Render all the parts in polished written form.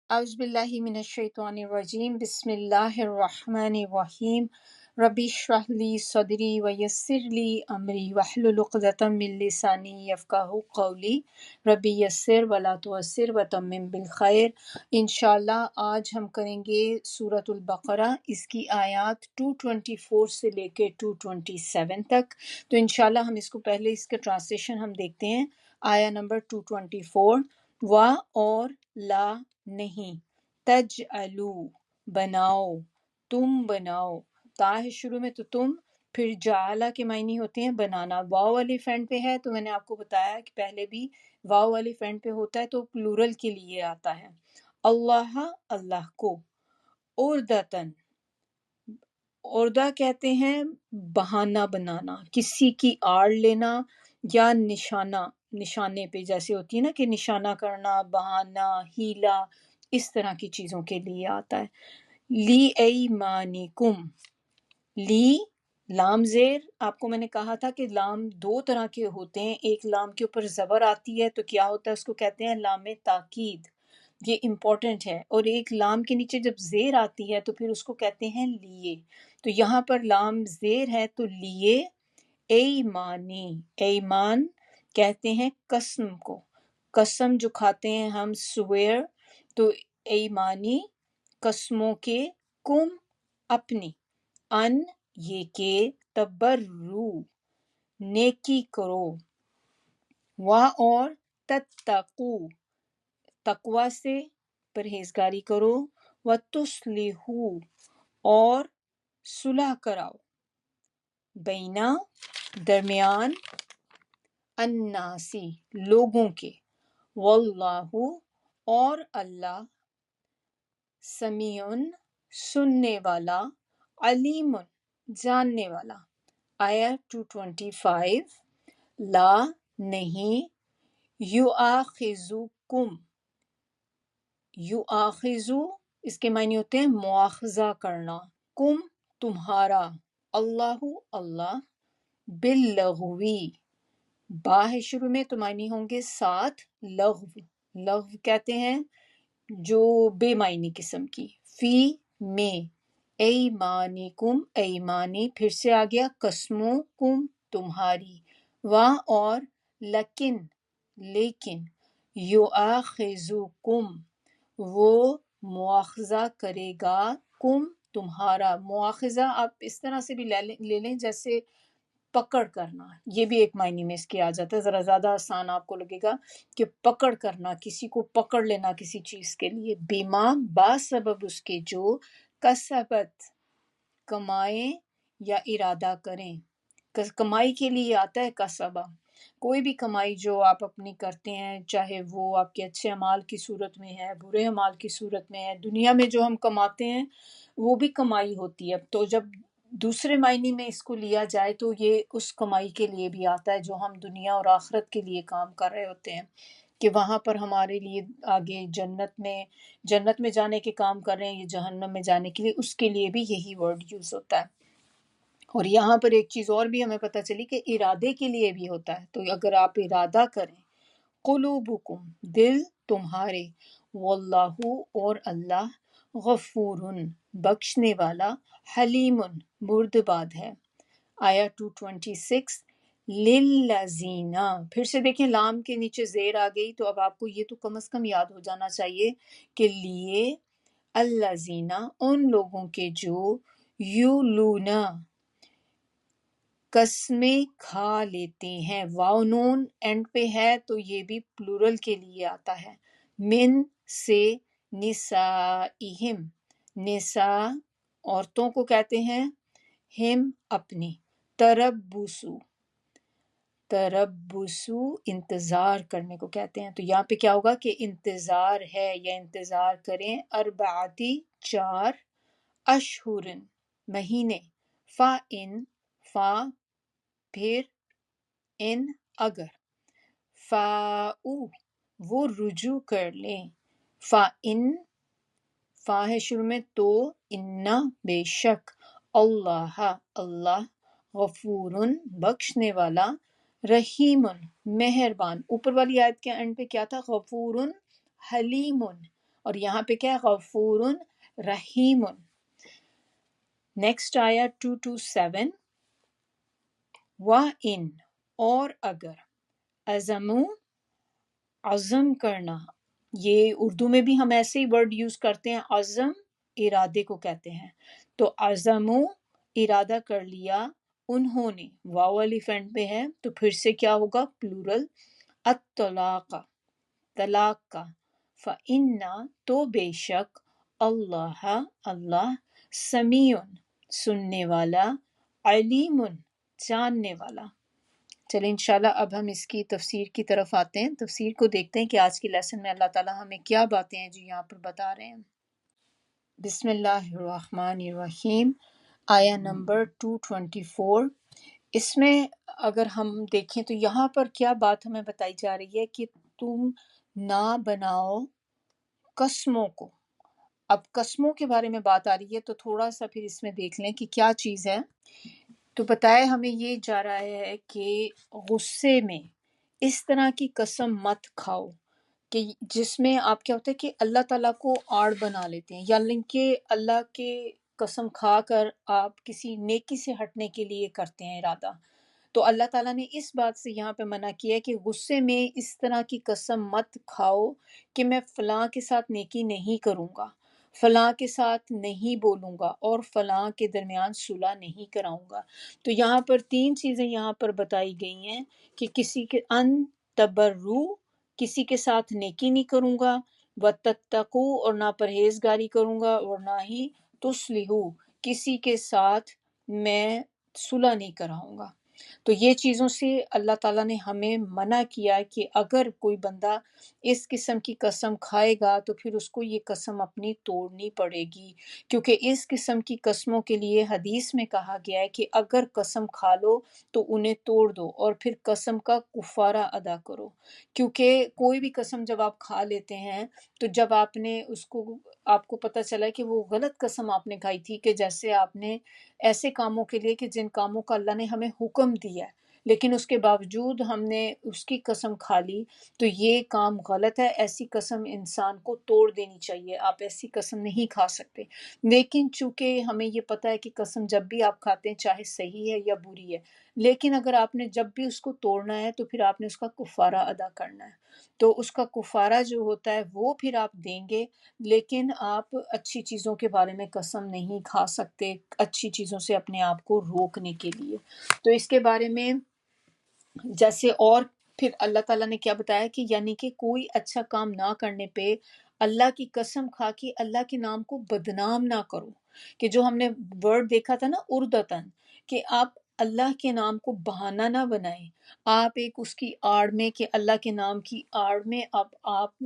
اعوذ باللہ من الشیطان الرجیم بسم اللہ الرحمن الرحیم ربی اشرح لی صدری ویسر لی امری واحلل عقدۃ من لسانی یفقہوا قولی ربی یسر ولا تعسر وتمم بالخیر۔ انشاءاللہ آج ہم کریں گے سورۃ البقرہ، اس کی آیات 224 سے لے کے 227 تک۔ تو انشاءاللہ ہم اس کو پہلے اس کا ٹرانسلیشن ہم دیکھتے ہیں۔ آیا نمبر 224، وا اور لا نہیں، تجعلو بناؤ، تم بناؤ، تا ہے شروع میں تو تم، پھر جعلہ کے معنی ہوتے ہیں بنانا۔ واو والی فینٹ پہ ہے تو میں نے آپ کو بتایا کہ پہلے بھی واو والی فینٹ پہ ہوتا ہے تو پلورل کے لیے آتا ہے۔ اللہ اللہ کو، اردتن اردہ کہتے ہیں بہانہ بنانا، کسی کی آڑ لینا یا نشانہ، نشانے پہ جیسے ہوتی ہے نا کہ نشانہ کرنا، بہانہ، ہیلا، اس طرح کی چیزوں کے لیے آتا ہے۔ لی ایمانکم، لی لام زیر، آپ کو میں نے کہا تھا کہ لام دو طرح کے ہوتے ہیں، ایک لام کے اوپر زبر آتی ہے تو کیا ہوتا ہے، اس کو کہتے ہیں لام تاکید، یہ امپورٹنٹ ہے، اور ایک لام کے نیچے جب زیر آتی ہے تو پھر اس کو کہتے ہیں لیے۔ تو یہاں پر لام زیر ہے تو لیے، ایمانی، ایمان کہتے ہیں قسم کو، قسم جو کھاتے ہیں ہم سویر، تو ایمانی قسموں کے، کم اپنی، ان یہ کہ تبرو نیکی کرو، وا اور تتقو تقوی سے پرہیزگاری کرو، وتصلحو اور صلح کراؤ، بینا درمیان، الناسی لوگوں کے، واللہ اور اللہ، سمیع سننے والا، علیم جاننے والا۔ آیا 225، لا نہیں، یؤاخذکم، یؤاخذو اس کے معنی ہوتے ہیں مواخذہ کرنا، کم تمہارا، اللہ اللہ، باللغوی با ہے شروع میں تو معنی ہوں گے ساتھ لغو، لغو کہتے ہیں جو بے معنی قسم کی، فی میں، ایمانکم ایمانی پھر سے آ گیا قسموں، کم تمہاری، وا اور لیکن لیکن، یؤاخذکم وہ مواخذہ کرے گا، کم تمہارا، مواخذہ آپ اس طرح سے بھی لے لیں جیسے پکڑ کرنا، یہ بھی ایک معنی میں اس کے آ جاتا ہے، ذرا زیادہ آسان آپ کو لگے گا کہ پکڑ کرنا، کسی کو پکڑ لینا کسی چیز کے لیے، بیما با سبب اس کے جو، کسبت کمائیں یا ارادہ کریں، کمائی کے لیے آتا ہے کسبہ، کوئی بھی کمائی جو آپ اپنی کرتے ہیں، چاہے وہ آپ کے اچھے اعمال کی صورت میں ہے، برے اعمال کی صورت میں ہے، دنیا میں جو ہم کماتے ہیں وہ بھی کمائی ہوتی ہے، تو جب دوسرے معنی میں اس کو لیا جائے تو یہ اس کمائی کے لیے بھی آتا ہے جو ہم دنیا اور آخرت کے لیے کام کر رہے ہوتے ہیں، کہ وہاں پر ہمارے لیے آگے جنت میں جانے کے کام کر رہے ہیں، یا جہنم میں جانے کے لیے، اس کے لیے بھی یہی ورڈ یوز ہوتا ہے۔ اور یہاں پر ایک چیز اور بھی ہمیں پتہ چلی کہ ارادے کے لیے بھی ہوتا ہے، تو اگر آپ ارادہ کریں، قلوبکم دل تمہارے، واللہ اور اللہ، غفور بخشنے والا، حلیم بردبار ہے۔ آیا 226، للذین پھر سے دیکھیں لام کے نیچے زیر آ گئی تو اب آپ کو یہ تو کم از کم یاد ہو جانا چاہیے کہ لیے، الذین ان لوگوں کے جو، یولون قسمیں کھا لیتے ہیں، واو نون اینڈ پہ ہے تو یہ بھی پلورل کے لیے آتا ہے، من سے، نسائہم نساء عورتوں کو کہتے ہیں، ہم اپنی، تربصو تربصو انتظار کرنے کو کہتے ہیں، تو یہاں پہ کیا ہوگا کہ انتظار ہے یا انتظار کریں، اربعتی 4، اشہرن مہینے، فا ان فا پھر ان اگر، فاؤ وہ رجوع کر لیں، فا ان فا ہے شروع میں تو، انا بے شک، اللہ اللہ، غفور بخشنے والا، رحیم مہربان۔ اوپر والی آیت کے اینڈ پہ کیا تھا، غفور حلیم اور یہاں پہ کیا ہے؟ غفور رحیم. نیکسٹ آیا 227. وَإِنْ اور اگر عزمو عزم کرنا، یہ اردو میں بھی ہم ایسے ہی ورڈ یوز کرتے ہیں، عزم ارادے کو کہتے ہیں. تو عزمو ارادہ کر لیا انہوں نے، واو ایلیفینٹ پہ ہے تو پھر سے کیا ہوگا؟ پلورل، الطلاق طلاق کا. فَإِنَّ تو بے شک، اللہ اللہ، سمیع سننے والا، علیم جاننے والا. چلیں انشاءاللہ اب ہم اس کی تفسیر کی طرف آتے ہیں، تفسیر کو دیکھتے ہیں کہ آج کی لیسن میں اللہ تعالیٰ ہمیں کیا باتیں ہیں جو یہاں پر بتا رہے ہیں. بسم اللہ الرحمن الرحیم. آیا نمبر 224. اس میں اگر ہم دیکھیں تو یہاں پر کیا بات ہمیں بتائی جا رہی ہے کہ تم نہ بناؤ قسموں کو. اب قسموں کے بارے میں بات آ رہی ہے تو تھوڑا سا پھر اس میں دیکھ لیں کہ کیا چیز ہے. تو بتایا ہمیں یہ جا رہا ہے کہ غصے میں اس طرح کی قسم مت کھاؤ کہ جس میں آپ کیا ہوتا ہے کہ اللہ تعالیٰ کو آڑ بنا لیتے ہیں، یا کہ اللہ کے قسم کھا کر آپ کسی نیکی سے ہٹنے کے لیے کرتے ہیں ارادہ. تو اللہ تعالیٰ نے اس بات سے یہاں پہ منع کیا ہے کہ غصے میں اس طرح کی قسم مت کھاؤ کہ میں فلاں کے ساتھ نیکی نہیں کروں گا، فلاں کے ساتھ نہیں بولوں گا، اور فلاں کے درمیان صلح نہیں کراؤں گا. تو یہاں پر تین چیزیں یہاں پر بتائی گئی ہیں کہ کسی کے ان تبرو، کسی کے ساتھ نیکی نہیں کروں گا، وتتقو اور نہ پرہیزگاری کروں گا، اور نہ ہی تصلحو کسی کے ساتھ میں صلح نہیں کراؤں گا. تو یہ چیزوں سے اللہ تعالیٰ نے ہمیں منع کیا کہ اگر کوئی بندہ اس قسم کی قسم کھائے گا تو پھر اس کو یہ قسم اپنی توڑنی پڑے گی، کیونکہ اس قسم کی قسموں کے لیے حدیث میں کہا گیا ہے کہ اگر قسم کھا لو تو انہیں توڑ دو اور پھر قسم کا کفارہ ادا کرو. کیونکہ کوئی بھی قسم جب آپ کھا لیتے ہیں تو جب آپ نے اس کو، آپ کو پتہ چلا کہ وہ غلط قسم آپ نے کھائی تھی، کہ جیسے آپ نے ایسے کاموں کے لیے کہ جن کاموں کا اللہ نے ہمیں حکم دیا ہے لیکن اس کے باوجود ہم نے اس کی قسم کھا لی، تو یہ کام غلط ہے. ایسی قسم انسان کو توڑ دینی چاہیے، آپ ایسی قسم نہیں کھا سکتے. لیکن چونکہ ہمیں یہ پتہ ہے کہ قسم جب بھی آپ کھاتے ہیں چاہے صحیح ہے یا بری ہے، لیکن اگر آپ نے جب بھی اس کو توڑنا ہے تو پھر آپ نے اس کا کفارہ ادا کرنا ہے. تو اس کا کفارہ جو ہوتا ہے وہ پھر آپ دیں گے، لیکن آپ اچھی چیزوں کے بارے میں قسم نہیں کھا سکتے اچھی چیزوں سے اپنے آپ کو روکنے کے لیے. تو اس کے بارے میں جیسے، اور پھر اللہ تعالیٰ نے کیا بتایا کہ یعنی کہ کوئی اچھا کام نہ کرنے پہ اللہ کی قسم کھا کے اللہ کے نام کو بدنام نہ کرو. کہ جو ہم نے ورڈ دیکھا تھا نا اردتن، کہ آپ اللہ کے نام کو بہانہ نہ بنائیں. آپ ایک اس کی آڑ میں، کہ اللہ کے نام کی آڑ میں اب آپ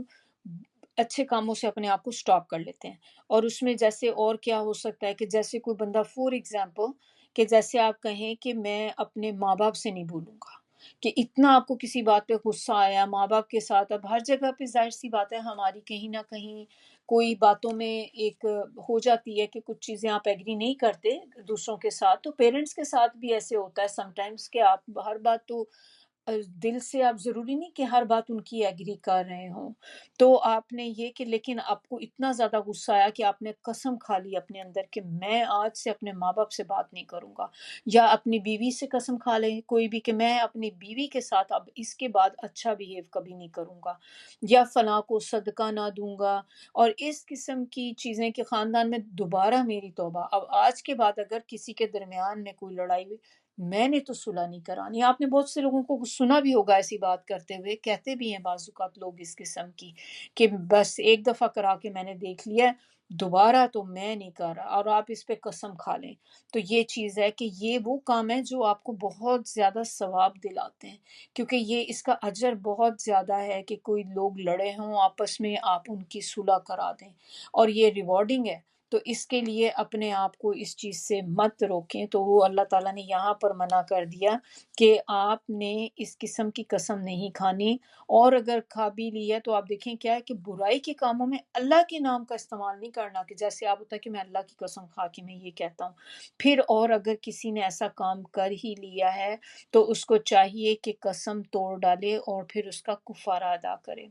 اچھے کاموں سے اپنے آپ کو سٹاپ کر لیتے ہیں. اور اس میں جیسے اور کیا ہو سکتا ہے کہ جیسے کوئی بندہ فور ایگزامپل، کہ جیسے آپ کہیں کہ میں اپنے ماں باپ سے نہیں بولوں گا، کہ اتنا آپ کو کسی بات پہ غصہ آیا ماں باپ کے ساتھ. اب ہر جگہ پہ ظاہر سی بات ہے ہماری کہیں نہ کہیں کوئی باتوں میں ایک ہو جاتی ہے کہ کچھ چیزیں آپ ایگری نہیں کرتے دوسروں کے ساتھ. تو پیرنٹس کے ساتھ بھی ایسے ہوتا ہے سم ٹائمز کہ آپ ہر بات تو دل سے، آپ ضروری نہیں کہ ہر بات ان کی ایگری کر رہے ہوں. تو آپ نے یہ کہ لیکن آپ کو اتنا زیادہ غصہ آیا کہ آپ نے قسم کھا لی اپنے اندر کہ میں آج سے اپنے ماں باپ سے بات نہیں کروں گا، یا اپنی بیوی سے قسم کھا لیں کوئی بھی کہ میں اپنی بیوی کے ساتھ اب اس کے بعد اچھا بیہیو کبھی نہیں کروں گا، یا فلاں کو صدقہ نہ دوں گا، اور اس قسم کی چیزیں کہ خاندان میں دوبارہ میری توبہ. اب آج کے بعد اگر کسی کے درمیان میں کوئی لڑائی ہوئی، میں نے تو صلح نہیں کرانی. آپ نے بہت سے لوگوں کو سنا بھی ہوگا ایسی بات کرتے ہوئے، کہتے بھی ہیں بعض اوقات لوگ اس قسم کی کہ بس ایک دفعہ کرا کے میں نے دیکھ لیا، دوبارہ تو میں نہیں کر رہا، اور آپ اس پہ قسم کھا لیں. تو یہ چیز ہے کہ یہ وہ کام ہے جو آپ کو بہت زیادہ ثواب دلاتے ہیں، کیونکہ یہ اس کا اجر بہت زیادہ ہے کہ کوئی لوگ لڑے ہوں آپس میں آپ ان کی صلح کرا دیں، اور یہ ریوارڈنگ ہے. تو اس کے لیے اپنے آپ کو اس چیز سے مت روکیں. تو وہ اللہ تعالیٰ نے یہاں پر منع کر دیا کہ آپ نے اس قسم کی قسم نہیں کھانی. اور اگر کھا بھی لی ہے تو آپ دیکھیں کیا ہے کہ برائی کے کاموں میں اللہ کے نام کا استعمال نہیں کرنا، کہ جیسے آپ ہوتا ہے کہ میں اللہ کی قسم کھا کے میں یہ کہتا ہوں. پھر اور اگر کسی نے ایسا کام کر ہی لیا ہے تو اس کو چاہیے کہ قسم توڑ ڈالے اور پھر اس کا کفارہ ادا کرے.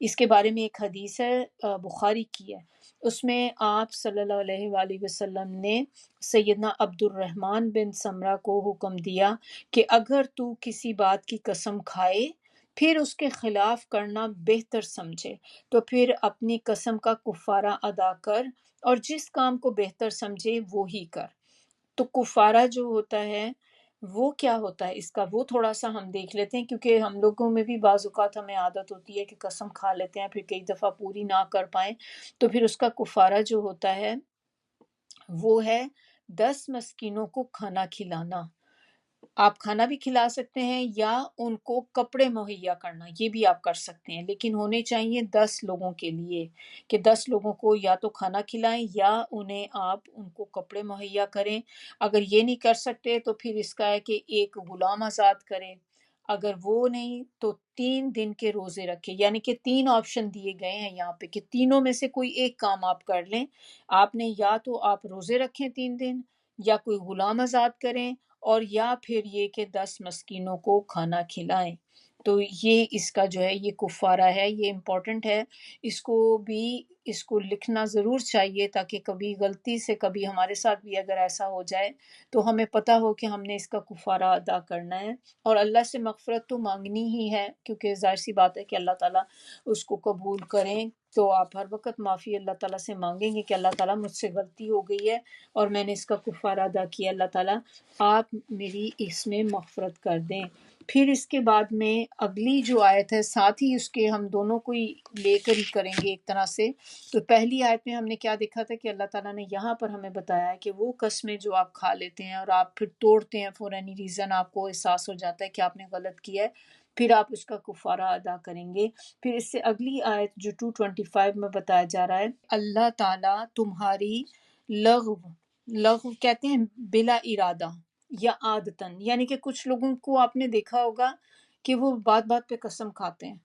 اس کے بارے میں ایک حدیث ہے بخاری کی ہے، اس میں آپ صلی اللہ علیہ وآلہ وسلم نے سیدنا عبد الرحمن بن سمرہ کو حکم دیا کہ اگر تو کسی بات کی قسم کھائے پھر اس کے خلاف کرنا بہتر سمجھے تو پھر اپنی قسم کا کفارہ ادا کر، اور جس کام کو بہتر سمجھے وہی کر۔ تو کفارہ جو ہوتا ہے وہ کیا ہوتا ہے اس کا، وہ تھوڑا سا ہم دیکھ لیتے ہیں، کیونکہ ہم لوگوں میں بھی بعض اوقات ہمیں عادت ہوتی ہے کہ قسم کھا لیتے ہیں پھر کئی دفعہ پوری نہ کر پائیں، تو پھر اس کا کفارہ جو ہوتا ہے وہ ہے 10 مسکینوں کو کھانا کھلانا۔ آپ کھانا بھی کھلا سکتے ہیں یا ان کو کپڑے مہیا کرنا، یہ بھی آپ کر سکتے ہیں، لیکن ہونے چاہیے 10 لوگوں کے لیے، کہ 10 لوگوں کو یا تو کھانا کھلائیں یا انہیں آپ ان کو کپڑے مہیا کریں۔ اگر یہ نہیں کر سکتے تو پھر اس کا ہے کہ ایک غلام آزاد کریں، اگر وہ نہیں تو 3 دن کے روزے رکھے، یعنی کہ 3 آپشن دیے گئے ہیں یہاں پہ کہ تینوں میں سے کوئی ایک کام آپ کر لیں۔ آپ نے یا تو آپ روزے رکھیں 3 دن، یا کوئی غلام آزاد کریں، اور یا پھر یہ کہ 10 مسکینوں کو کھانا کھلائیں۔ تو یہ اس کا جو ہے یہ کفارہ ہے، یہ امپورٹنٹ ہے، اس کو لکھنا ضرور چاہیے تاکہ کبھی غلطی سے کبھی ہمارے ساتھ بھی اگر ایسا ہو جائے تو ہمیں پتہ ہو کہ ہم نے اس کا کفارہ ادا کرنا ہے، اور اللہ سے مغفرت تو مانگنی ہی ہے، کیونکہ ظاہر سی بات ہے کہ اللہ تعالیٰ اس کو قبول کریں، تو آپ ہر وقت معافی اللہ تعالیٰ سے مانگیں گے کہ اللہ تعالیٰ مجھ سے غلطی ہو گئی ہے اور میں نے اس کا کفارہ ادا کیا، اللہ تعالیٰ آپ میری اس میں مغفرت کر دیں۔ پھر اس کے بعد میں اگلی جو آیت ہے ساتھ ہی اس کے ہم دونوں کو ہی لے کر ہی کریں گے ایک طرح سے۔ تو پہلی آیت میں ہم نے کیا دیکھا تھا کہ اللہ تعالیٰ نے یہاں پر ہمیں بتایا ہے کہ وہ قسمیں جو آپ کھا لیتے ہیں اور آپ پھر توڑتے ہیں فور اینی ریزن، آپ کو احساس ہو جاتا ہے کہ آپ نے غلط کیا ہے، پھر آپ اس کا کفارہ ادا کریں گے۔ پھر اس سے اگلی آیت جو 225 میں بتایا جا رہا ہے، اللہ تعالیٰ تمہاری لغو، لغو کہتے ہیں بلا ارادہ یا عادتاً، یعنی کہ کچھ لوگوں کو آپ نے دیکھا ہوگا کہ وہ بات بات پہ قسم کھاتے ہیں،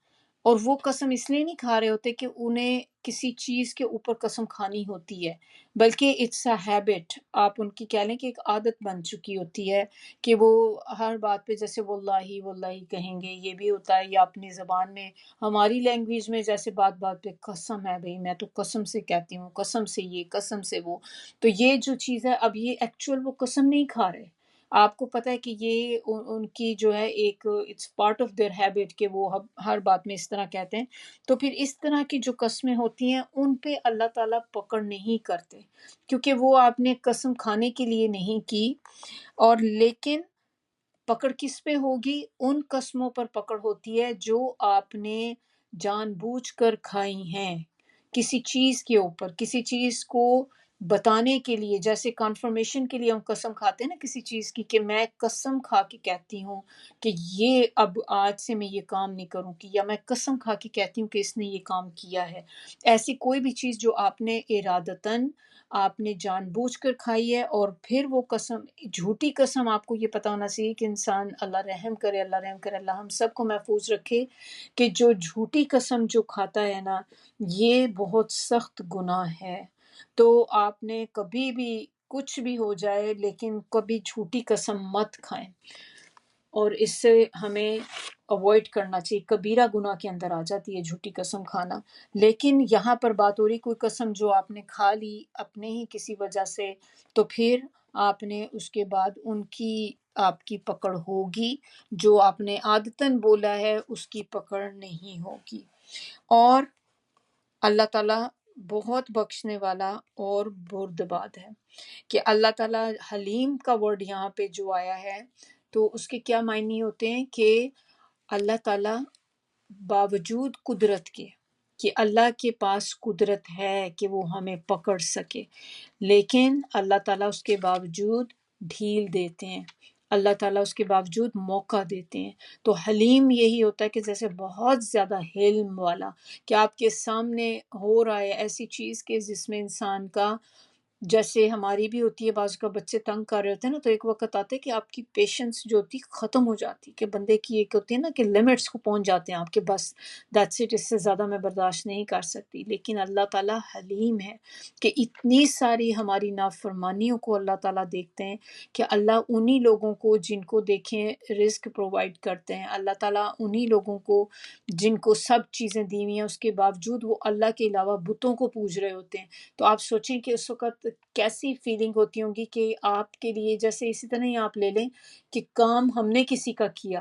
اور وہ قسم اس لیے نہیں کھا رہے ہوتے کہ انہیں کسی چیز کے اوپر قسم کھانی ہوتی ہے، بلکہ اٹس اے ہیبٹ، آپ ان کی کہہ لیں کہ ایک عادت بن چکی ہوتی ہے کہ وہ ہر بات پہ جیسے واللہ واللہ کہیں گے، یہ بھی ہوتا ہے، یا اپنی زبان میں ہماری لینگویج میں جیسے بات بات پہ قسم ہے بھئی میں تو قسم سے کہتی ہوں، قسم سے یہ قسم سے وہ، تو یہ جو چیز ہے اب یہ ایکچوئل وہ قسم نہیں کھا رہے، آپ کو پتہ ہے کہ یہ ان کی جو ہے ایک it's part of their habit کہ وہ ہر بات میں اس طرح کہتے ہیں، تو پھر اس طرح کی جو قسمیں ہوتی ہیں ان پہ اللہ تعالیٰ پکڑ نہیں کرتے، کیونکہ وہ آپ نے قسم کھانے کے لیے نہیں کی، اور لیکن پکڑ کس پہ ہوگی؟ ان قسموں پر پکڑ ہوتی ہے جو آپ نے جان بوجھ کر کھائی ہیں، کسی چیز کے اوپر، کسی چیز کو بتانے کے لیے، جیسے کنفرمیشن کے لیے ہم قسم کھاتے ہیں نا کسی چیز کی، کہ میں قسم کھا کے کہتی ہوں کہ یہ اب آج سے میں یہ کام نہیں کروں گی، یا میں قسم کھا کے کہتی ہوں کہ اس نے یہ کام کیا ہے، ایسی کوئی بھی چیز جو آپ نے ارادتاً آپ نے جان بوجھ کر کھائی ہے، اور پھر وہ قسم جھوٹی قسم، آپ کو یہ پتہ ہونا چاہیے کہ انسان، اللہ رحم کرے، اللہ رحم کرے، اللہ ہم سب کو محفوظ رکھے، کہ جو جھوٹی قسم جو کھاتا ہے نا یہ بہت سخت گناہ ہے۔ تو آپ نے کبھی بھی کچھ بھی ہو جائے لیکن کبھی جھوٹی قسم مت کھائیں، اور اس سے ہمیں اوائڈ کرنا چاہیے، کبیرہ گناہ کے اندر آ جاتی ہے جھوٹی قسم کھانا۔ لیکن یہاں پر بات ہو رہی کوئی قسم جو آپ نے کھا لی اپنے ہی کسی وجہ سے، تو پھر آپ نے اس کے بعد ان کی آپ کی پکڑ ہوگی، جو آپ نے عادتاً بولا ہے اس کی پکڑ نہیں ہوگی۔ اور اللہ تعالیٰ بہت بخشنے والا اور بردبار ہے، کہ اللہ تعالیٰ حلیم کا ورڈ یہاں پہ جو آیا ہے تو اس کے کیا معنی ہوتے ہیں کہ اللہ تعالیٰ باوجود قدرت کے، کہ اللہ کے پاس قدرت ہے کہ وہ ہمیں پکڑ سکے، لیکن اللہ تعالیٰ اس کے باوجود ڈھیل دیتے ہیں، اللہ تعالیٰ اس کے باوجود موقع دیتے ہیں۔ تو حلیم یہی ہوتا ہے کہ جیسے بہت زیادہ حلم والا، کہ آپ کے سامنے ہو رہا ہے ایسی چیز کہ جس میں انسان کا جیسے ہماری بھی ہوتی ہے، بعض کا بچے تنگ کر رہے ہوتے ہیں نا، تو ایک وقت آتا ہے کہ آپ کی پیشنس جو ہوتی ختم ہو جاتی، کہ بندے کی ایک ہوتی ہے نا کہ لمٹس کو پہنچ جاتے ہیں آپ کے، بس دیٹس اٹ، اس سے زیادہ میں برداشت نہیں کر سکتی۔ لیکن اللہ تعالیٰ حلیم ہے کہ اتنی ساری ہماری نافرمانیوں کو اللہ تعالیٰ دیکھتے ہیں، کہ اللہ انہی لوگوں کو جن کو دیکھیں رزق پرووائڈ کرتے ہیں، اللہ تعالیٰ انہی لوگوں کو جن کو سب چیزیں دی ہوئی ہیں اس کے باوجود وہ اللہ کے علاوہ بتوں کو پوج رہے ہوتے ہیں۔ تو آپ سوچیں کہ اس وقت کیسی فیلنگ ہوتی ہوں گی کہ آپ کے لیے، جیسے اسی طرح ہی آپ لے لیں کہ کام ہم نے کسی کا کیا،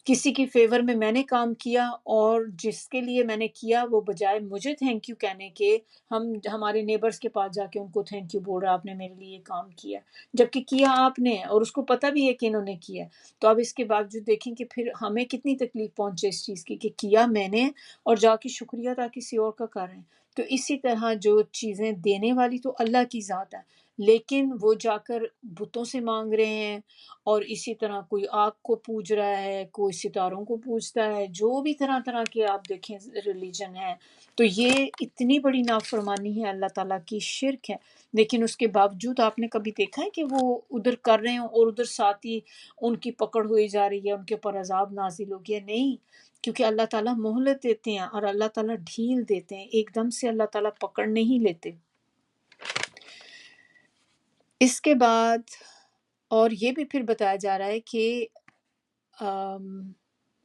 کسی کی فیور میں نے کام کیا، اور جس کے لیے میں نے کیا وہ بجائے مجھے تھینک یو کہنے کے ہمارے نیبرز کے پاس جا کے ان کو تھینک یو بول رہا، آپ نے میرے لیے یہ کام کیا، جبکہ کیا آپ نے اور اس کو پتہ بھی ہے کہ انہوں نے کیا۔ تو اب اس کے باوجود دیکھیں کہ پھر ہمیں کتنی تکلیف پہنچے اس چیز کی کہ کیا میں نے اور جا کے شکریہ ادا کسی اور کا کر رہے ہیں۔ تو اسی طرح جو چیزیں دینے والی تو اللہ کی ذات ہے، لیکن وہ جا کر بتوں سے مانگ رہے ہیں، اور اسی طرح کوئی آگ کو پوج رہا ہے، کوئی ستاروں کو پوجتا ہے، جو بھی طرح طرح کے آپ دیکھیں ریلیجن ہے۔ تو یہ اتنی بڑی نافرمانی ہے اللہ تعالیٰ کی، شرک ہے، لیکن اس کے باوجود آپ نے کبھی دیکھا ہے کہ وہ ادھر کر رہے ہیں اور ادھر ساتھ ہی ان کی پکڑ ہوئی جا رہی ہے، ان کے اوپر عذاب نازل ہو گیا؟ نہیں، کیونکہ اللہ تعالیٰ مہلت دیتے ہیں اور اللہ تعالیٰ ڈھیل دیتے ہیں، ایک دم سے اللہ تعالیٰ پکڑ نہیں لیتے۔ اس کے بعد اور یہ بھی پھر بتایا جا رہا ہے کہ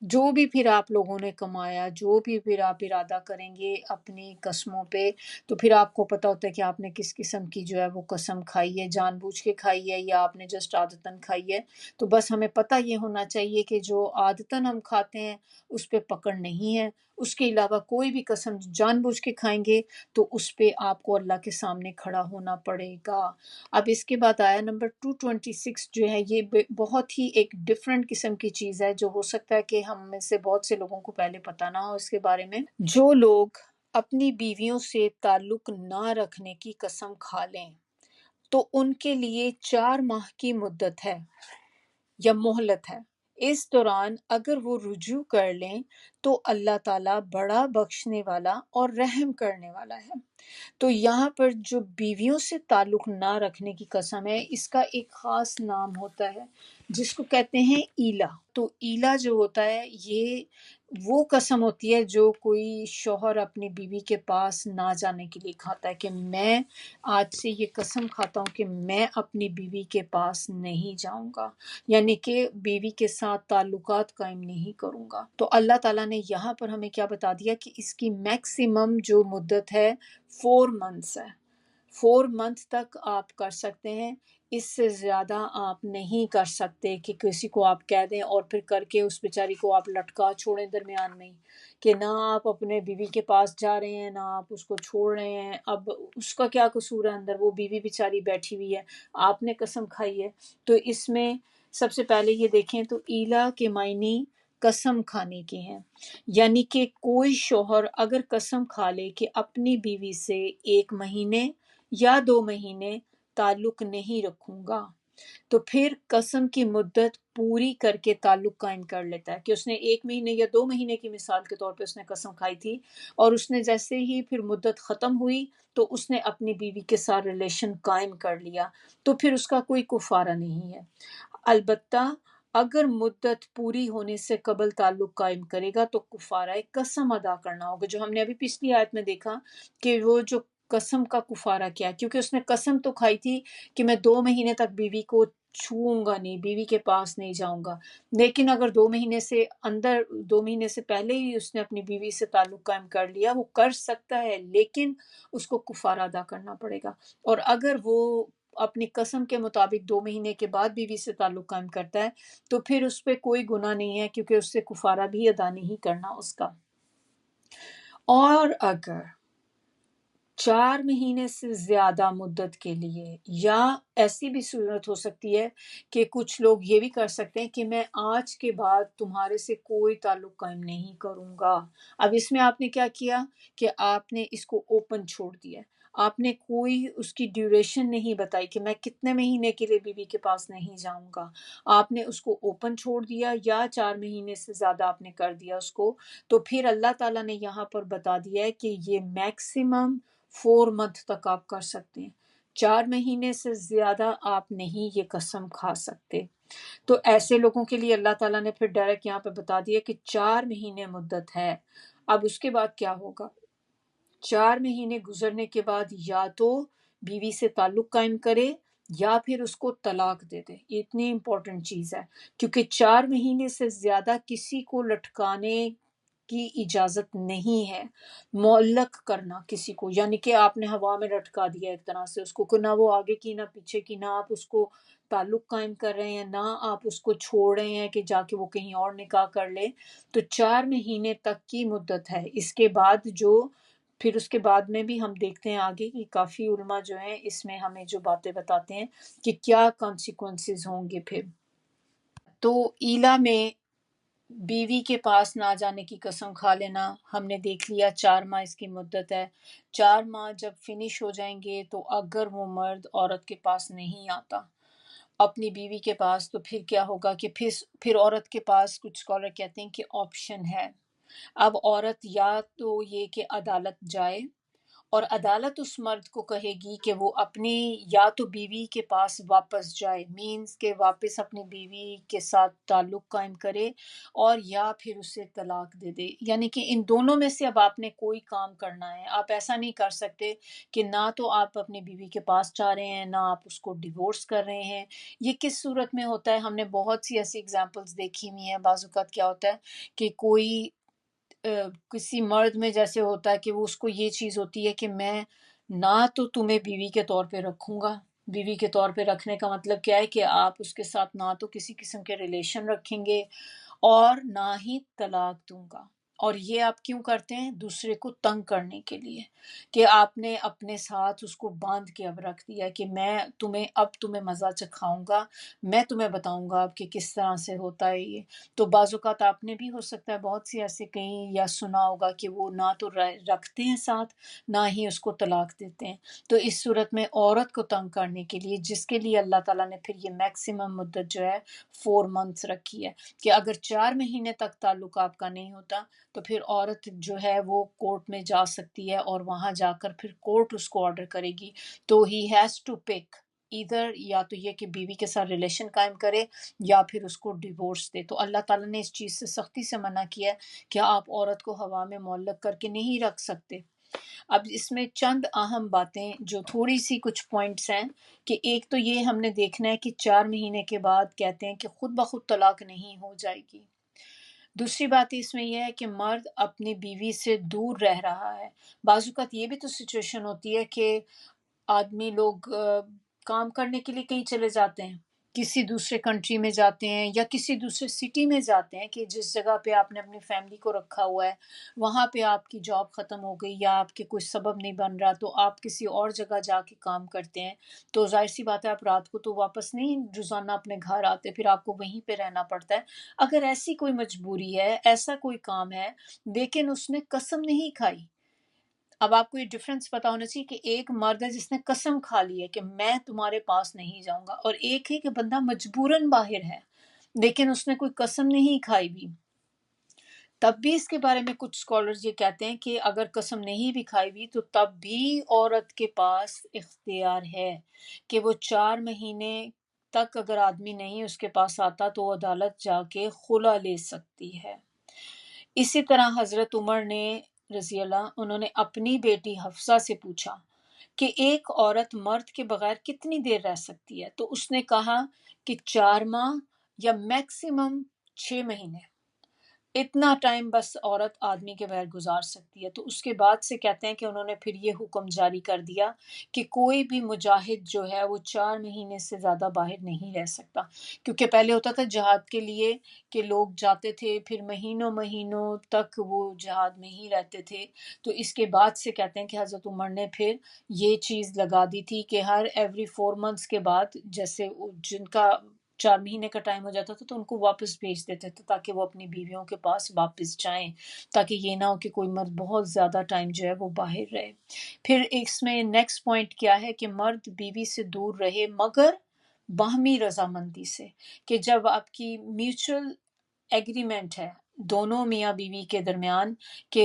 جو بھی پھر آپ لوگوں نے کمایا، جو بھی پھر آپ ارادہ کریں گے اپنی قسموں پہ، تو پھر آپ کو پتہ ہوتا ہے کہ آپ نے کس قسم کی جو ہے وہ قسم کھائی ہے، جان بوجھ کے کھائی ہے یا آپ نے جسٹ عادتاً کھائی ہے۔ تو بس ہمیں پتہ یہ ہونا چاہیے کہ جو عادتاً ہم کھاتے ہیں اس پہ پکڑ نہیں ہے، اس کے علاوہ کوئی بھی قسم جان بوجھ کے کھائیں گے تو اس پہ آپ کو اللہ کے سامنے کھڑا ہونا پڑے گا۔ اب اس کے بعد آیا نمبر 226 جو ہے، یہ بہت ہی ایک ڈفرینٹ قسم کی چیز ہے، جو ہو سکتا ہے کہ ہم میں سے بہت سے لوگوں کو پہلے پتہ نہ ہو اس کے بارے میں۔ جو لوگ اپنی بیویوں سے تعلق نہ رکھنے کی قسم کھا لیں تو ان کے لیے 4 ماہ کی مدت ہے یا مہلت ہے، اس دوران اگر وہ رجوع کر لیں تو اللہ تعالیٰ بڑا بخشنے والا اور رحم کرنے والا ہے۔ تو یہاں پر جو بیویوں سے تعلق نہ رکھنے کی قسم ہے، اس کا ایک خاص نام ہوتا ہے جس کو کہتے ہیں ایلا۔ تو ایلا جو ہوتا ہے یہ وہ قسم ہوتی ہے جو کوئی شوہر اپنی بیوی کے پاس نہ جانے کے لیے کھاتا ہے، کہ میں آج سے یہ قسم کھاتا ہوں کہ میں اپنی بیوی کے پاس نہیں جاؤں گا، یعنی کہ بیوی کے ساتھ تعلقات قائم نہیں کروں گا۔ تو اللہ تعالیٰ نے یہاں پر ہمیں کیا بتا دیا کہ اس کی میکسیمم جو مدت ہے 4 منتھس ہے، 4 منتھ تک آپ کر سکتے ہیں، اس سے زیادہ آپ نہیں کر سکتے کہ کسی کو آپ کہہ دیں اور پھر کر کے اس بیچاری کو آپ لٹکا چھوڑیں درمیان میں ہی، کہ نہ آپ اپنے بیوی کے پاس جا رہے ہیں نہ آپ اس کو چھوڑ رہے ہیں۔ اب اس کا کیا قصور ہے اندر، وہ بیوی بیچاری بیٹھی ہوئی ہے، آپ نے قسم کھائی ہے۔ تو اس میں سب سے پہلے یہ دیکھیں تو ایلا کے معنی قسم کھانے کے ہیں، یعنی کہ کوئی شوہر اگر قسم کھا لے کہ اپنی بیوی سے 1 مہینے یا 2 مہینے تعلق نہیں رکھوں گا، تو پھر قسم کی مدت پوری کر کے تعلق قائم کر لیتا ہے، کہ اس نے 1 مہینے یا 2 مہینے کی مثال کے طور پہ اس نے قسم کھائی تھی، اور اس نے جیسے ہی پھر مدت ختم ہوئی تو اس نے اپنی بیوی کے ساتھ ریلیشن قائم کر لیا، تو پھر اس کا کوئی کفارہ نہیں ہے۔ البتہ اگر مدت پوری ہونے سے قبل تعلق قائم کرے گا تو کفارہ قسم ادا کرنا ہوگا، جو ہم نے ابھی پچھلی آیت میں دیکھا کہ وہ جو قسم کا کفارہ کیا، کیونکہ اس نے قسم تو کھائی تھی کہ میں 2 مہینے تک بیوی کو چھوؤں گا نہیں، بیوی کے پاس نہیں جاؤں گا، لیکن اگر 2 مہینے سے اندر 2 مہینے سے پہلے ہی اس نے اپنی بیوی سے تعلق قائم کر لیا، وہ کر سکتا ہے لیکن اس کو کفارہ ادا کرنا پڑے گا۔ اور اگر وہ اپنی قسم کے مطابق 2 مہینے کے بعد بیوی سے تعلق قائم کرتا ہے تو پھر اس پہ کوئی گناہ نہیں ہے، کیونکہ اس سے کفارہ بھی ادا نہیں کرنا اس کا۔ اور اگر 4 مہینے سے زیادہ مدت کے لیے، یا ایسی بھی صورت ہو سکتی ہے کہ کچھ لوگ یہ بھی کر سکتے ہیں کہ میں آج کے بعد تمہارے سے کوئی تعلق قائم نہیں کروں گا۔ اب اس میں آپ نے کیا کیا کہ آپ نے اس کو اوپن چھوڑ دیا، آپ نے کوئی اس کی ڈیوریشن نہیں بتائی کہ میں کتنے مہینے کے لیے بیوی کے پاس نہیں جاؤں گا، آپ نے اس کو اوپن چھوڑ دیا، یا 4 مہینے سے زیادہ آپ نے کر دیا اس کو۔ تو پھر اللہ تعالیٰ نے یہاں پر بتا دیا ہے کہ یہ میکسیمم 4 منتھ تک آپ کر سکتے ہیں، 4 مہینے سے زیادہ آپ نہیں یہ قسم کھا سکتے۔ تو ایسے لوگوں کے لیے اللہ تعالیٰ نے پھر ڈائریکٹ یہاں پہ بتا دیا کہ 4 مہینے مدت ہے۔ اب اس کے بعد کیا ہوگا؟ 4 مہینے گزرنے کے بعد یا تو بیوی سے تعلق قائم کرے یا پھر اس کو طلاق دے دے۔ یہ اتنی امپورٹنٹ چیز ہے، کیونکہ 4 مہینے سے زیادہ کسی کو لٹکانے کی اجازت نہیں ہے۔ معلق کرنا کسی کو، یعنی کہ آپ نے ہوا میں لٹکا دیا ایک طرح سے اس کو، کہ نہ وہ آگے کی نہ پیچھے کی، نہ آپ اس کو تعلق قائم کر رہے ہیں، نہ آپ اس کو چھوڑ رہے ہیں کہ جا کے وہ کہیں اور نکاح کر لے۔ تو 4 مہینے تک کی مدت ہے۔ اس کے بعد پھر اس کے بعد میں بھی ہم دیکھتے ہیں آگے کہ کافی علماء جو ہیں اس میں ہمیں جو باتیں بتاتے ہیں کہ کیا کانسیکوینسز ہوں گے پھر۔ تو ایلا میں بیوی کے پاس نہ جانے کی قسم کھا لینا ہم نے دیکھ لیا، 4 ماہ اس کی مدت ہے۔ 4 ماہ جب فنش ہو جائیں گے تو اگر وہ مرد عورت کے پاس نہیں آتا اپنی بیوی کے پاس، تو پھر کیا ہوگا کہ پھر عورت کے پاس، کچھ اسکالر کہتے ہیں کہ آپشن ہے۔ اب عورت یا تو یہ کہ عدالت جائے، اور عدالت اس مرد کو کہے گی کہ وہ اپنی یا تو بیوی کے پاس واپس جائے، مینز کہ واپس اپنی بیوی کے ساتھ تعلق قائم کرے، اور یا پھر اسے طلاق دے دے۔ یعنی کہ ان دونوں میں سے اب آپ نے کوئی کام کرنا ہے۔ آپ ایسا نہیں کر سکتے کہ نہ تو آپ اپنی بیوی کے پاس جا رہے ہیں، نہ آپ اس کو ڈیورس کر رہے ہیں۔ یہ کس صورت میں ہوتا ہے؟ ہم نے بہت سی ایسی اگزامپلس دیکھی ہوئی ہیں۔ بعض اوقات کیا ہوتا ہے کہ کوئی کسی مرد میں جیسے ہوتا ہے کہ وہ اس کو یہ چیز ہوتی ہے کہ میں نہ تو تمہیں بیوی کے طور پہ رکھوں گا۔ بیوی کے طور پہ رکھنے کا مطلب کیا ہے کہ آپ اس کے ساتھ نہ تو کسی قسم کے ریلیشن رکھیں گے اور نہ ہی طلاق دوں گا۔ اور یہ آپ کیوں کرتے ہیں؟ دوسرے کو تنگ کرنے کے لیے، کہ آپ نے اپنے ساتھ اس کو باندھ کے اب رکھ دیا کہ میں تمہیں مزہ چکھاؤں گا، میں تمہیں بتاؤں گا اب کہ کس طرح سے ہوتا ہے یہ۔ تو بعض اوقات آپ نے بھی ہو سکتا ہے بہت سی ایسے کہیں یا سنا ہوگا کہ وہ نہ تو رکھتے ہیں ساتھ، نہ ہی اس کو طلاق دیتے ہیں۔ تو اس صورت میں عورت کو تنگ کرنے کے لیے، جس کے لیے اللہ تعالیٰ نے پھر یہ میکسیمم مدت جو ہے 4 months رکھی ہے، کہ اگر 4 مہینے تک تعلق آپ کا نہیں ہوتا تو پھر عورت جو ہے وہ کورٹ میں جا سکتی ہے، اور وہاں جا کر پھر کورٹ اس کو آرڈر کرے گی۔ تو ہی ہیز ٹو پک ادھر، یا تو یہ کہ بیوی کے ساتھ ریلیشن قائم کرے یا پھر اس کو ڈیورس دے۔ تو اللہ تعالیٰ نے اس چیز سے سختی سے منع کیا ہے کہ آپ عورت کو ہوا میں معلق کر کے نہیں رکھ سکتے۔ اب اس میں چند اہم باتیں جو تھوڑی سی کچھ پوائنٹس ہیں، کہ ایک تو یہ ہم نے دیکھنا ہے کہ 4 مہینے کے بعد کہتے ہیں کہ خود بخود طلاق نہیں ہو جائے گی۔ دوسری بات اس میں یہ ہے کہ مرد اپنی بیوی سے دور رہ رہا ہے۔ بعض اوقات یہ بھی تو سچویشن ہوتی ہے کہ آدمی لوگ کام کرنے کے لیے کہیں چلے جاتے ہیں، کسی دوسرے کنٹری میں جاتے ہیں یا کسی دوسرے سٹی میں جاتے ہیں، کہ جس جگہ پہ آپ نے اپنی فیملی کو رکھا ہوا ہے وہاں پہ آپ کی جاب ختم ہو گئی یا آپ کے کوئی سبب نہیں بن رہا، تو آپ کسی اور جگہ جا کے کام کرتے ہیں۔ تو ظاہر سی بات ہے آپ رات کو تو واپس نہیں روزانہ اپنے گھر آتے، پھر آپ کو وہیں پہ رہنا پڑتا ہے۔ اگر ایسی کوئی مجبوری ہے، ایسا کوئی کام ہے، لیکن اس نے قسم نہیں کھائی۔ اب آپ کو یہ ڈفرنس پتا ہونا چاہیے کہ ایک مرد ہے جس نے قسم کھا لی ہے کہ میں تمہارے پاس نہیں جاؤں گا، اور ایک ہے کہ بندہ مجبوراً باہر ہے لیکن اس نے کوئی قسم نہیں کھائی بھی۔ تب بھی اس کے بارے میں کچھ اسکالرز یہ کہتے ہیں کہ اگر قسم نہیں بھی کھائی بھی تو تب بھی عورت کے پاس اختیار ہے کہ وہ 4 مہینے تک اگر آدمی نہیں اس کے پاس آتا تو وہ عدالت جا کے خلا لے سکتی ہے۔ اسی طرح حضرت عمر نے رضی اللہ، انہوں نے اپنی بیٹی حفصہ سے پوچھا کہ ایک عورت مرد کے بغیر کتنی دیر رہ سکتی ہے، تو اس نے کہا کہ 4 ماہ یا میکسیمم 6 مہینے، اتنا ٹائم بس عورت آدمی کے بغیر گزار سکتی ہے۔ تو اس کے بعد سے کہتے ہیں کہ انہوں نے پھر یہ حکم جاری کر دیا کہ کوئی بھی مجاہد جو ہے وہ 4 مہینے سے زیادہ باہر نہیں رہ سکتا، کیونکہ پہلے ہوتا تھا جہاد کے لیے کہ لوگ جاتے تھے پھر مہینوں مہینوں تک وہ جہاد میں ہی رہتے تھے۔ تو اس کے بعد سے کہتے ہیں کہ حضرت عمر نے پھر یہ چیز لگا دی تھی کہ ہر ایوری 4 months کے بعد، جیسے جن کا 4 مہینے کا ٹائم ہو جاتا تھا تو ان کو واپس بھیج دیتے تھے تاکہ وہ اپنی بیویوں کے پاس واپس جائیں، تاکہ یہ نہ ہو کہ کوئی مرد بہت زیادہ ٹائم جو ہے وہ باہر رہے۔ پھر اس میں نیکسٹ پوائنٹ کیا ہے کہ مرد بیوی سے دور رہے مگر باہمی رضامندی سے، کہ جب آپ کی میوچل ایگریمنٹ ہے، دونوں میاں بیوی کے درمیان کہ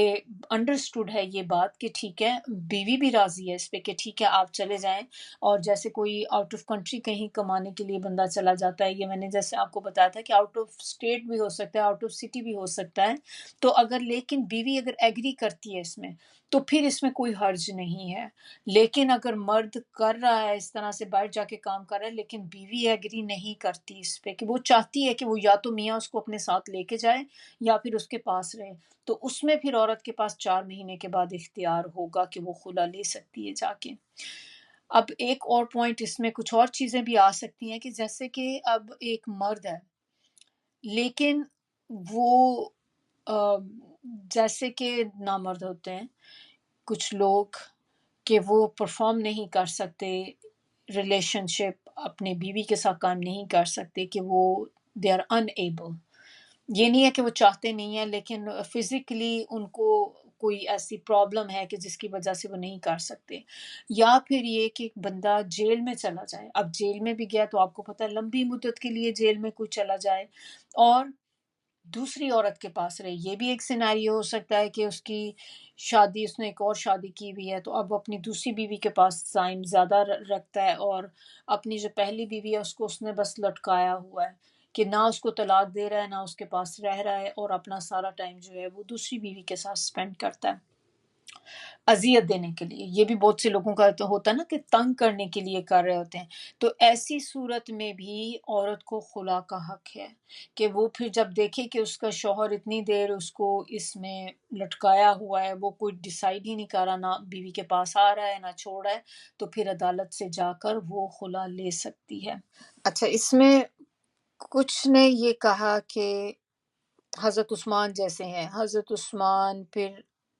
انڈرسٹوڈ ہے یہ بات کہ ٹھیک ہے، بیوی بھی راضی ہے اس پہ کہ ٹھیک ہے آپ چلے جائیں، اور جیسے کوئی آؤٹ آف کنٹری کہیں کمانے کے لیے بندہ چلا جاتا ہے، یہ میں نے جیسے آپ کو بتایا تھا کہ آؤٹ آف اسٹیٹ بھی ہو سکتا ہے، آؤٹ آف سٹی بھی ہو سکتا ہے، تو اگر لیکن بیوی اگر ایگری کرتی ہے اس میں تو پھر اس میں کوئی حرج نہیں ہے۔ لیکن اگر مرد کر رہا ہے اس طرح سے باہر جا کے کام کر رہا ہے لیکن بیوی ایگری نہیں کرتی اس پہ، کہ وہ چاہتی ہے کہ وہ یا تو میاں اس کو اپنے ساتھ لے کے جائے یا پھر اس کے پاس رہے، تو اس میں پھر عورت کے پاس 4 مہینے کے بعد اختیار ہوگا کہ وہ خلا لے سکتی ہے جا کے۔ اب ایک اور پوائنٹ اس میں کچھ اور چیزیں بھی آ سکتی ہیں کہ جیسے کہ اب ایک مرد ہے لیکن وہ جیسے کہ نامرد ہوتے ہیں کچھ لوگ کہ وہ پرفارم نہیں کر سکتے، ریلیشن شپ اپنے بیوی کے ساتھ قائم نہیں کر سکتے، کہ وہ دے آر ان ایبل، یہ نہیں ہے کہ وہ چاہتے نہیں ہیں لیکن فزیکلی ان کو کوئی ایسی پرابلم ہے کہ جس کی وجہ سے وہ نہیں کر سکتے، یا پھر یہ کہ ایک بندہ جیل میں چلا جائے، اب جیل میں بھی گیا تو آپ کو پتہ ہے لمبی مدت کے لیے جیل میں کوئی چلا جائے اور دوسری عورت کے پاس رہے، یہ بھی ایک سیناریو ہو سکتا ہے کہ اس کی شادی، اس نے ایک اور شادی کی ہوئی ہے تو اب اپنی دوسری بیوی کے پاس ٹائم زیادہ رکھتا ہے، اور اپنی جو پہلی بیوی ہے اس کو اس نے بس لٹکایا ہوا ہے کہ نہ اس کو طلاق دے رہا ہے نہ اس کے پاس رہ رہا ہے، اور اپنا سارا ٹائم جو ہے وہ دوسری بیوی کے ساتھ سپینڈ کرتا ہے اذیت دینے کے لیے۔ یہ بھی بہت سے لوگوں کا تو ہوتا ہے نا کہ تنگ کرنے کے لیے کر رہے ہوتے ہیں، تو ایسی صورت میں بھی عورت کو خلا کا حق ہے کہ وہ پھر جب دیکھے کہ اس کا شوہر اتنی دیر اس کو اس میں لٹکایا ہوا ہے، وہ کوئی ڈیسائیڈ ہی نہیں کر رہا، نہ بیوی کے پاس آ رہا ہے نہ چھوڑ رہا ہے، تو پھر عدالت سے جا کر وہ خلا لے سکتی ہے۔ اچھا، اس میں کچھ نے یہ کہا کہ حضرت عثمان جیسے ہیں، حضرت عثمان، پھر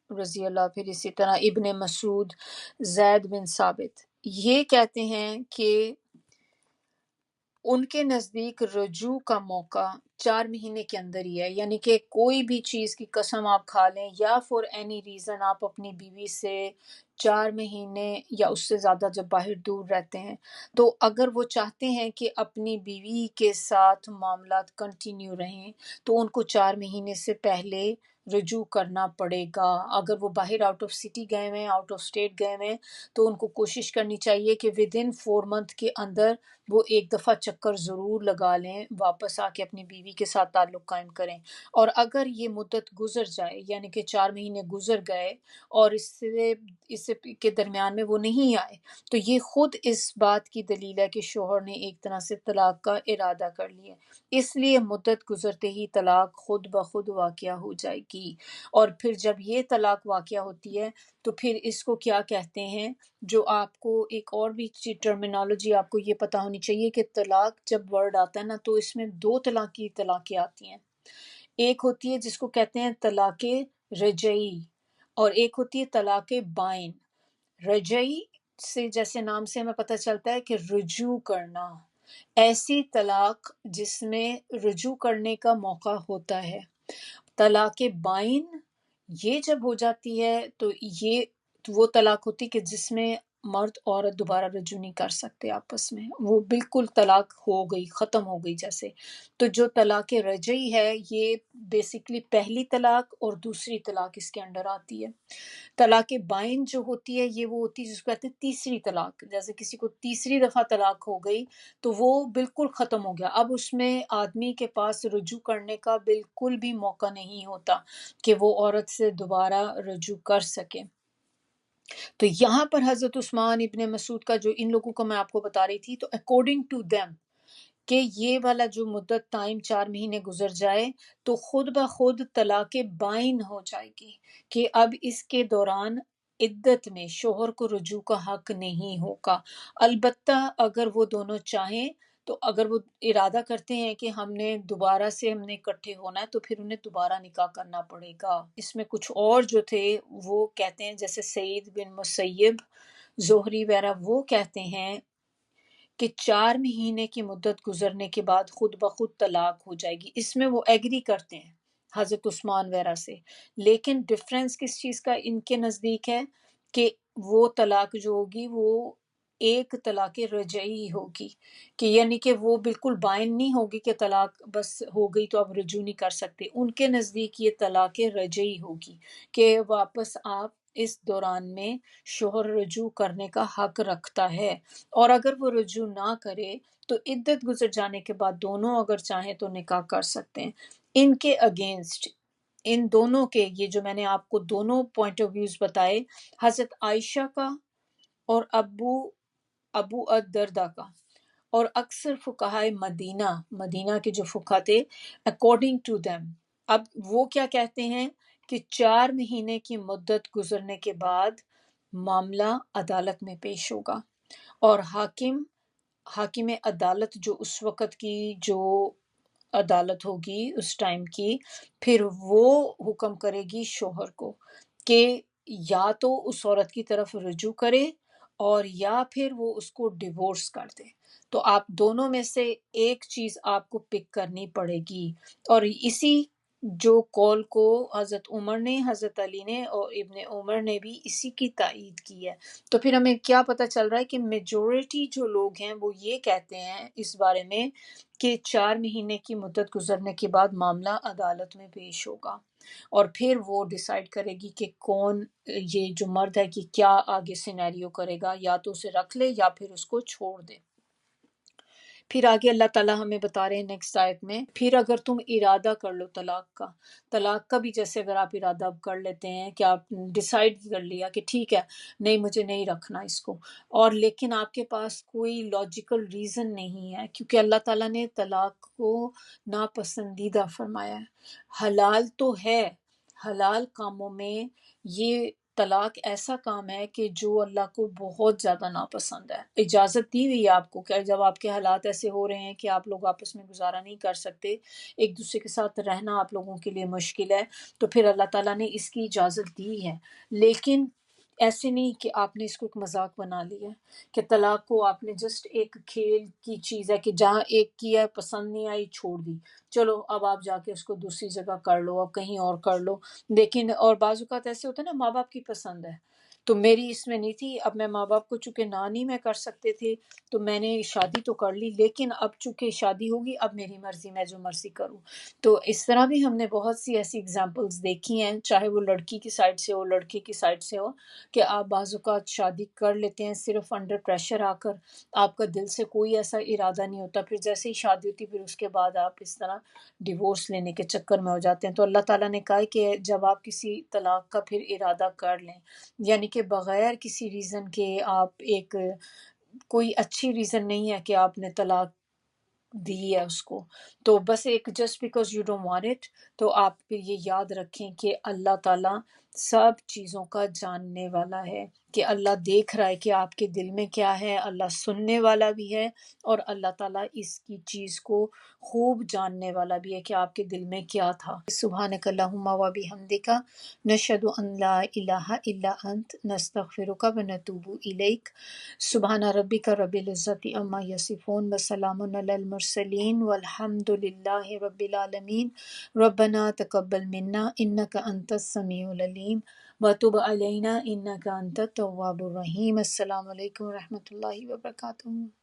رضی اللہ، پھر اسی طرح ابن مسعود، زید بن ثابت، یہ کہتے ہیں کہ ان کے نزدیک رجوع کا موقع 4 مہینے کے اندر ہی ہے، یعنی کہ کوئی بھی چیز کی قسم آپ کھا لیں یا فور اینی ریزن آپ اپنی بیوی سے 4 مہینے یا اس سے زیادہ جب باہر دور رہتے ہیں، تو اگر وہ چاہتے ہیں کہ اپنی بیوی کے ساتھ معاملات کنٹینیو رہیں تو ان کو 4 مہینے سے پہلے رجوع کرنا پڑے گا۔ اگر وہ باہر آؤٹ آف سٹی گئے ہوئے ہیں، آؤٹ آف اسٹیٹ گئے ہوئے ہیں، تو ان کو کوشش کرنی چاہیے کہ ود ان 4 منتھ کے اندر وہ ایک دفعہ چکر ضرور لگا لیں، واپس آ کے اپنی بیوی کے ساتھ تعلق قائم کریں۔ اور اگر یہ مدت گزر جائے، یعنی کہ 4 مہینے گزر گئے اور اس کے درمیان میں وہ نہیں آئے، تو یہ خود اس بات کی دلیل ہے کہ شوہر نے ایک طرح سے طلاق کا ارادہ کر لیا، اس لیے مدت گزرتے ہی طلاق خود بخود واقع ہو جائے گی۔ اور پھر جب یہ طلاق واقع ہوتی ہے تو پھر اس کو کیا کہتے ہیں، جو آپ کو ایک اور بھی ٹرمینالوجی آپ کو یہ پتہ ہونی چاہیے کہ طلاق جب ورڈ آتا ہے نا تو اس میں 2 طرح کی طلاقیں آتی ہیں، ایک ہوتی ہے جس کو کہتے ہیں طلاق رجعی اور ایک ہوتی ہے طلاق بائن۔ رجعی سے جیسے نام سے ہمیں پتہ چلتا ہے کہ رجوع کرنا، ایسی طلاق جس میں رجوع کرنے کا موقع ہوتا ہے۔ طلاق بائن یہ جب ہو جاتی ہے تو یہ وہ طلاق ہوتی کہ جس میں مرد عورت دوبارہ رجوع نہیں کر سکتے آپس میں، وہ بالکل طلاق ہو گئی، ختم ہو گئی جیسے۔ تو جو طلاق رجعی ہے یہ بیسیکلی پہلی طلاق اور دوسری طلاق اس کے انڈر آتی ہے۔ طلاق بائن جو ہوتی ہے یہ وہ ہوتی ہے جس کو کہتے ہیں تیسری طلاق، جیسے کسی کو تیسری دفعہ طلاق ہو گئی تو وہ بالکل ختم ہو گیا، اب اس میں آدمی کے پاس رجوع کرنے کا بالکل بھی موقع نہیں ہوتا کہ وہ عورت سے دوبارہ رجوع کر سکے۔ تو یہاں پر حضرت عثمان ابن مسعود کا جو ان لوگوں کو میں آپ کو بتا رہی تھی، تو اکارڈنگ ٹو دیم کہ یہ والا جو مدت ٹائم 4 مہینے گزر جائے تو خود بخود طلاق بائن ہو جائے گی، کہ اب اس کے دوران عدت میں شوہر کو رجوع کا حق نہیں ہوگا۔ البتہ اگر وہ دونوں چاہیں تو اگر وہ ارادہ کرتے ہیں کہ ہم نے دوبارہ سے ہم نے اکٹھے ہونا ہے تو پھر انہیں دوبارہ نکاح کرنا پڑے گا۔ اس میں کچھ اور جو تھے وہ کہتے ہیں جیسے سعید بن مسیب، زہری وغیرہ، وہ کہتے ہیں کہ 4 مہینے کی مدت گزرنے کے بعد خود بخود طلاق ہو جائے گی، اس میں وہ ایگری کرتے ہیں حضرت عثمان وغیرہ سے۔ لیکن ڈفرینس کس چیز کا ان کے نزدیک ہے کہ وہ طلاق جو ہوگی وہ ایک طلاق رجعی ہوگی، کہ یعنی کہ وہ بالکل بائن نہیں ہوگی کہ طلاق بس ہو گئی تو اب رجوع نہیں کر سکتے. ان کے نزدیک یہ طلاق رجعی ہوگی کہ واپس آپ اس دوران میں شوہر رجوع کرنے کا حق رکھتا ہے، اور اگر وہ رجوع نہ کرے تو عدت گزر جانے کے بعد دونوں اگر چاہیں تو نکاح کر سکتے ہیں. ان کے اگینسٹ، ان دونوں کے، یہ جو میں نے آپ کو دونوں پوائنٹ آف ویوز بتائے، حضرت عائشہ کا اور ابو الدرداء کا، اور اکثر فقہائے مدینہ کے جو فقہ تھے، اکارڈنگ ٹو دیم، اب وہ کیا کہتے ہیں کہ 4 مہینے کی مدت گزرنے کے بعد معاملہ عدالت میں پیش ہوگا، اور حاکم عدالت جو اس وقت کی جو عدالت ہوگی اس ٹائم کی، پھر وہ حکم کرے گی شوہر کو کہ یا تو اس عورت کی طرف رجوع کرے اور یا پھر وہ اس کو ڈیورس کر دے. تو آپ دونوں میں سے ایک چیز آپ کو پک کرنی پڑے گی، اور اسی جو کال کو حضرت عمر نے، حضرت علی نے اور ابن عمر نے بھی اسی کی تائید کی ہے. تو پھر ہمیں کیا پتہ چل رہا ہے کہ میجورٹی جو لوگ ہیں وہ یہ کہتے ہیں اس بارے میں کہ 4 مہینے کی مدت گزرنے کے بعد معاملہ عدالت میں پیش ہوگا، اور پھر وہ ڈیسائیڈ کرے گی کہ کون، یہ جو مرد ہے کہ کیا آگے سینیریو کرے گا، یا تو اسے رکھ لے یا پھر اس کو چھوڑ دے. پھر آگے اللہ تعالیٰ ہمیں بتا رہے ہیں نیکسٹ آیت میں، پھر اگر تم ارادہ کر لو طلاق کا بھی، جیسے اگر آپ ارادہ کر لیتے ہیں کہ آپ ڈیسائیڈ کر لیا کہ ٹھیک ہے نہیں مجھے نہیں رکھنا اس کو، اور لیکن آپ کے پاس کوئی لاجیکل ریزن نہیں ہے، کیونکہ اللہ تعالیٰ نے طلاق کو ناپسندیدہ فرمایا ہے. حلال تو ہے، حلال کاموں میں یہ طلاق ایسا کام ہے کہ جو اللہ کو بہت زیادہ ناپسند ہے. اجازت دی ہوئی ہے آپ کو کہ جب آپ کے حالات ایسے ہو رہے ہیں کہ آپ لوگ آپس میں گزارا نہیں کر سکتے، ایک دوسرے کے ساتھ رہنا آپ لوگوں کے لیے مشکل ہے، تو پھر اللہ تعالیٰ نے اس کی اجازت دی ہے. لیکن ایسے نہیں کہ آپ نے اس کو ایک مذاق بنا لیا ہے، کہ طلاق کو آپ نے جسٹ ایک کھیل کی چیز ہے کہ جہاں ایک کیا پسند نہیں آئی چھوڑ دی، چلو اب آپ جا کے اس کو دوسری جگہ کر لو، اب کہیں اور کر لو. لیکن اور بعض اوقات ایسے ہوتا ہے نا، ماں باپ کی پسند ہے تو میری اس میں نہیں تھی، اب میں ماں باپ کو چونکہ نہ نہیں میں کر سکتے تھے تو میں نے شادی تو کر لی، لیکن اب چونکہ شادی ہوگی اب میری مرضی، میں جو مرضی کروں. تو اس طرح بھی ہم نے بہت سی ایسی اگزامپلس دیکھی ہیں، چاہے وہ لڑکی کی سائڈ سے ہو لڑکے کی سائڈ سے ہو، کہ آپ بعض اوقات شادی کر لیتے ہیں صرف انڈر پریشر آ کر، آپ کا دل سے کوئی ایسا ارادہ نہیں ہوتا، پھر جیسے ہی شادی ہوتی پھر اس کے بعد آپ اس طرح ڈیورس لینے کے چکر میں ہو جاتے ہیں. تو اللہ تعالیٰ نے کہا ہے کہ جب آپ کسی طلاق کا پھر ارادہ کر لیں، یعنی کہ بغیر کسی ریزن کے، آپ ایک کوئی اچھی ریزن نہیں ہے کہ آپ نے طلاق دی ہے اس کو، تو بس ایک just because you don't want it, تو آپ پھر یہ یاد رکھیں کہ اللہ تعالیٰ سب چیزوں کا جاننے والا ہے، کہ اللہ دیکھ رہا ہے کہ آپ کے دل میں کیا ہے، اللہ سننے والا بھی ہے، اور اللہ تعالیٰ اس کی چیز کو خوب جاننے والا بھی ہے کہ آپ کے دل میں کیا تھا. سبحانک اللہم و بحمدک، نشہد ان لا الہ الا انت، نستغفرک و نتوب الیک. سبحان ربک رب العزت عما یصفون وسلام علی المرسلین والحمد للہ رب العالمین. ربنا تقبل منا انک انت السمیع العلیم وتب علینا انک انت التواب الرحیم. السلام علیکم ورحمۃ اللہ وبرکاتہ.